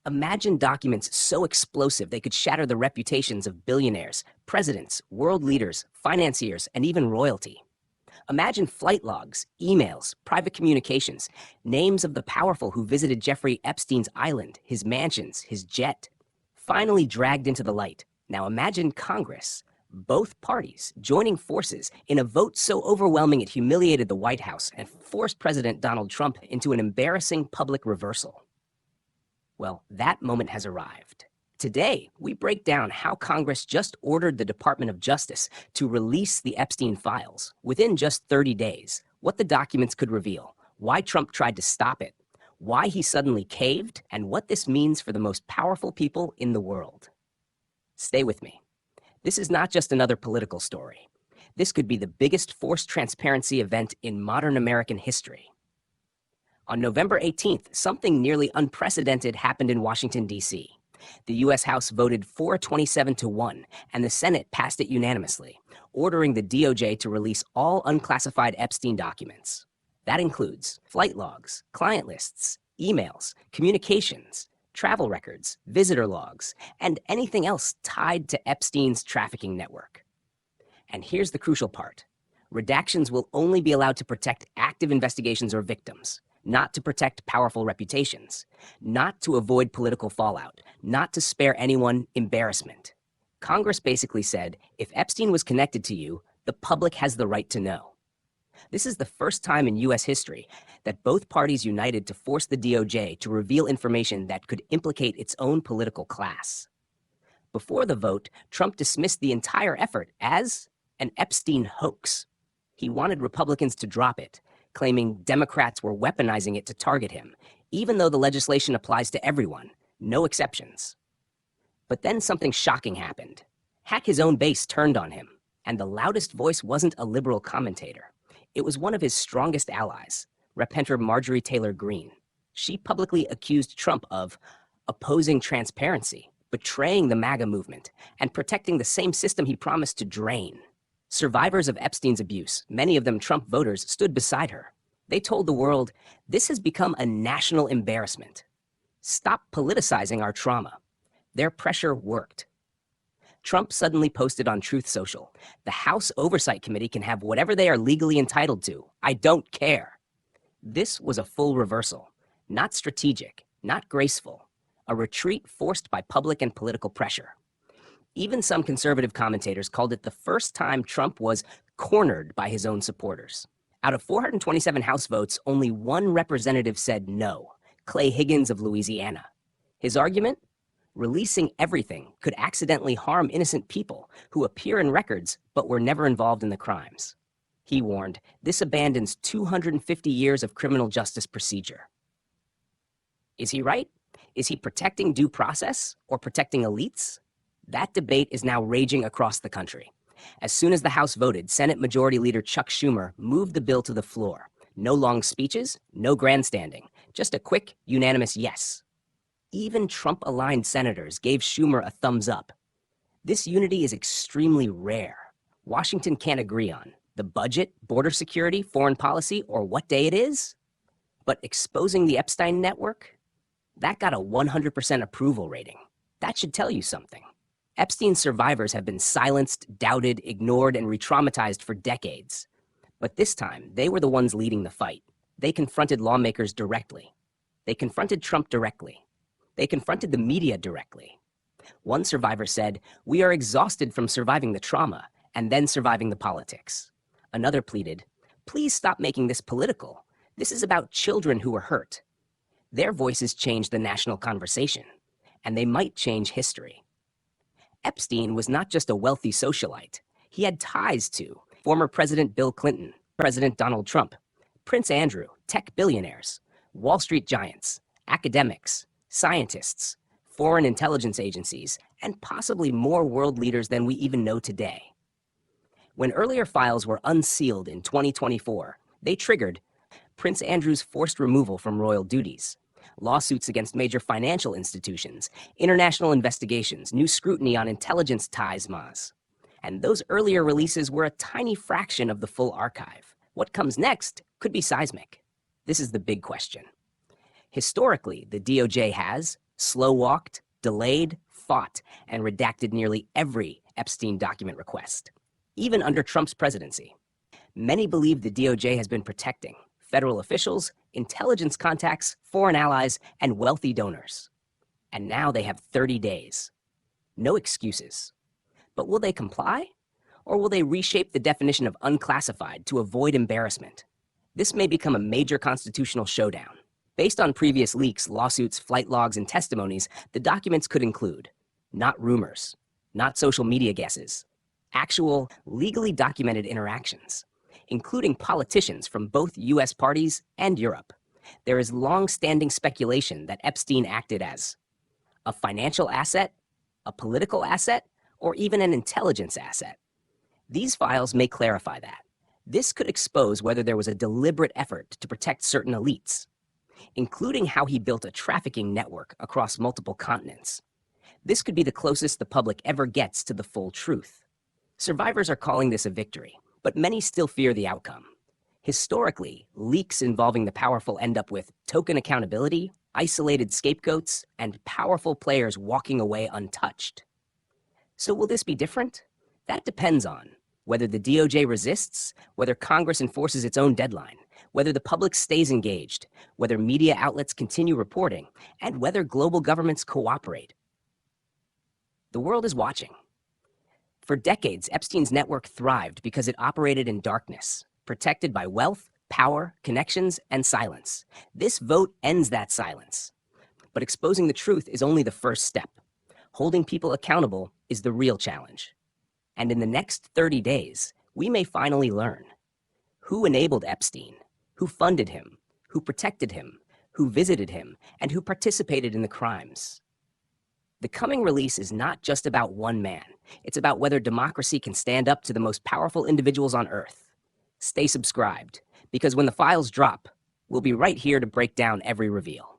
Imagine documents so explosive they could shatter the reputations of billionaires, presidents, world leaders, financiers, and even royalty. Imagine flight logs, emails, private communications, names of the powerful who visited Jeffrey Epstein's island, his mansions, his jet, finally dragged into the light. Now imagine Congress, both parties, joining forces in a vote so overwhelming it humiliated the White House and forced President Donald Trump into an embarrassing public reversal. Well, that moment has arrived. Today, we break down how Congress just ordered the Department of Justice to release the Epstein files within just 30 days, what the documents could reveal, why Trump tried to stop it, why he suddenly caved, and what this means for the most powerful people in the world. Stay with me. This is not just another political story. This could be the biggest forced transparency event in modern American history. On November 18th, something nearly unprecedented happened in Washington, D.C. The U.S. House voted 427-1, and the Senate passed it unanimously, ordering the DOJ to release all unclassified Epstein documents. That includes flight logs, client lists, emails, communications, travel records, visitor logs, and anything else tied to Epstein's trafficking network. And here's the crucial part. Redactions will only be allowed to protect active investigations or victims, not to protect powerful reputations, not to avoid political fallout, not to spare anyone embarrassment. Congress basically said, if Epstein was connected to you, the public has the right to know. This is the first time in U.S. history that both parties united to force the DOJ to reveal information that could implicate its own political class. Before the vote, Trump dismissed the entire effort as an Epstein hoax. He wanted Republicans to drop it, claiming Democrats were weaponizing it to target him, even though the legislation applies to everyone, no exceptions. But then something shocking happened. Hack his own base turned on him, and the loudest voice wasn't a liberal commentator. It was one of his strongest allies, Repentor Marjorie Taylor Greene. She publicly accused Trump of opposing transparency, betraying the MAGA movement, and protecting the same system he promised to drain. Survivors of Epstein's abuse, many of them Trump voters, stood beside her. They told the world, this has become a national embarrassment. Stop politicizing our trauma. Their pressure worked. Trump suddenly posted on Truth Social, the House Oversight Committee can have whatever they are legally entitled to. I don't care. This was a full reversal, not strategic, not graceful, a retreat forced by public and political pressure. Even some conservative commentators called it the first time Trump was cornered by his own supporters. Out of 427 House votes, only one representative said no, Clay Higgins of Louisiana. His argument? Releasing everything could accidentally harm innocent people who appear in records but were never involved in the crimes. He warned, this abandons 250 years of criminal justice procedure. Is he right? Is he protecting due process or protecting elites? That debate is now raging across the country. As soon as the House voted, Senate Majority Leader Chuck Schumer moved the bill to the floor. No long speeches, no grandstanding, just a quick, unanimous yes. Even Trump-aligned senators gave Schumer a thumbs up. This unity is extremely rare. Washington can't agree on the budget, border security, foreign policy, or what day it is. But exposing the Epstein network? That got a 100% approval rating. That should tell you something. Epstein's survivors have been silenced, doubted, ignored, and re-traumatized for decades. But this time, they were the ones leading the fight. They confronted lawmakers directly. They confronted Trump directly. They confronted the media directly. One survivor said, "We are exhausted from surviving the trauma and then surviving the politics." Another pleaded, "Please stop making this political. This is about children who were hurt." Their voices changed the national conversation, and they might change history. Epstein was not just a wealthy socialite. He had ties to former President Bill Clinton, President Donald Trump, Prince Andrew, tech billionaires, Wall Street giants, academics, scientists, foreign intelligence agencies, and possibly more world leaders than we even know today. When earlier files were unsealed in 2024, they triggered Prince Andrew's forced removal from royal duties, lawsuits against major financial institutions, international investigations, new scrutiny on intelligence ties, And those earlier releases were a tiny fraction of the full archive. What comes next could be seismic. This is the big question. Historically, the DOJ has slow-walked, delayed, fought, and redacted nearly every Epstein document request, even under Trump's presidency. Many believe the DOJ has been protecting federal officials, intelligence contacts, foreign allies, and wealthy donors. And now they have 30 days. No excuses. But will they comply? Or will they reshape the definition of unclassified to avoid embarrassment? This may become a major constitutional showdown. Based on previous leaks, lawsuits, flight logs, and testimonies, the documents could include not rumors, not social media guesses, actual, legally documented interactions, including politicians from both U.S. parties and Europe. There is long-standing speculation that Epstein acted as a financial asset, a political asset, or even an intelligence asset. These files may clarify that. This could expose whether there was a deliberate effort to protect certain elites, including how he built a trafficking network across multiple continents. This could be the closest the public ever gets to the full truth. Survivors are calling this a victory, but many still fear the outcome. Historically, leaks involving the powerful end up with token accountability, isolated scapegoats, and powerful players walking away untouched. So will this be different? That depends on whether the DOJ resists, whether Congress enforces its own deadline, whether the public stays engaged, whether media outlets continue reporting, and whether global governments cooperate. The world is watching. For decades, Epstein's network thrived because it operated in darkness, protected by wealth, power, connections, and silence. This vote ends that silence. But exposing the truth is only the first step. Holding people accountable is the real challenge. And in the next 30 days, we may finally learn who enabled Epstein, who funded him, who protected him, who visited him, and who participated in the crimes. The coming release is not just about one man. It's about whether democracy can stand up to the most powerful individuals on Earth. Stay subscribed, because when the files drop, we'll be right here to break down every reveal.